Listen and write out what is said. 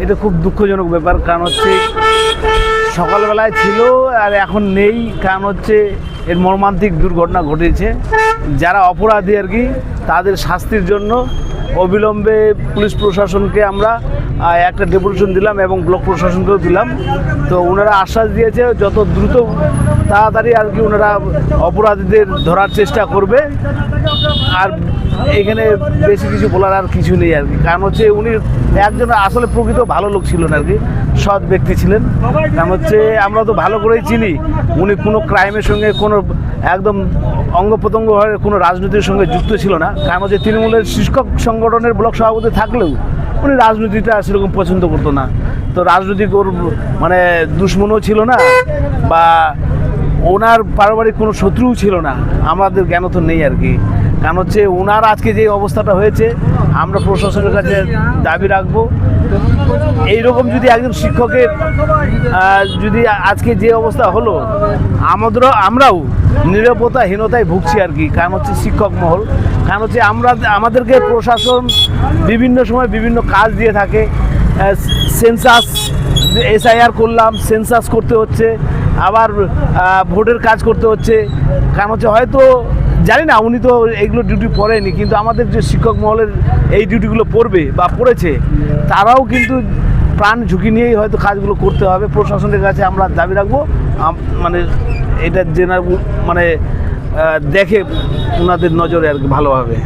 এটা খুব দুঃখজনক ব্যাপার। কারণ হচ্ছে সকালবেলায় ছিল আর এখন নেই। কারণ হচ্ছে এর মর্মান্তিক দুর্ঘটনা ঘটেছে। যারা অপরাধী আর কি তাদের শাস্তির জন্য অবিলম্বে পুলিশ প্রশাসনকে আমরা একটা ডেপুটেশন দিলাম এবং ব্লক প্রশাসনকেও দিলাম। তো ওনারা আশ্বাস দিয়েছে যত দ্রুত তাড়াতাড়ি আর কি ওনারা অপরাধীদের ধরার চেষ্টা করবে। আর এখানে বেশি কিছু বলার আর কিছু নেই আর কি। কারণ হচ্ছে উনি একজন আসলে প্রকৃত ভালো লোক ছিলেন আর কি, সৎ ব্যক্তি ছিলেন। কারণ হচ্ছে আমরা তো ভালো করেই চিনি উনি কোনো ক্রাইমের সঙ্গে কোনো একদম অঙ্গ প্রত্যঙ্গ হয়ে কোনো রাজনীতির সঙ্গে যুক্ত ছিল না। কারণ হচ্ছে তৃণমূলের শিক্ষক সংগঠনের ব্লক সভাপতি থাকলেও উনি রাজনীতিটা সেরকম পছন্দ করতো না। তো রাজনৈতিক ওর মানে দুশ্মনও ছিল না বা ওনার পারিবারিক কোনো শত্রুও ছিল না, আমাদের জ্ঞান তো নেই আর কি। কারণ হচ্ছে ওনার আজকে যে অবস্থাটা হয়েছে আমরা প্রশাসনের কাছে দাবি রাখবো এইরকম যদি একজন শিক্ষকের যদি আজকে যে অবস্থা হলো আমরাও নিরাপত্তাহীনতায় ভুগছি আর কি। কারণ হচ্ছে শিক্ষক মহল, কারণ হচ্ছে আমাদেরকে প্রশাসন বিভিন্ন সময় বিভিন্ন কাজ দিয়ে থাকে। সেন্সাস SIR করলাম, সেন্সাস করতে হচ্ছে, আবার ভোটের কাজ করতে হচ্ছে। কারণ হচ্ছে হয়তো জানি না উনি তো এইগুলো ডিউটি পড়েনি, কিন্তু আমাদের যে শিক্ষক মহলের এই ডিউটিগুলো পড়বে বা পড়েছে তারাও কিন্তু প্রাণ ঝুঁকি নিয়েই হয়তো কাজগুলো করতে হবে। প্রশাসনের কাছে আমরা দাবি রাখবো মানে এটা জেনার মানে দেখে ওনাদের নজরে আর কি ভালোভাবে।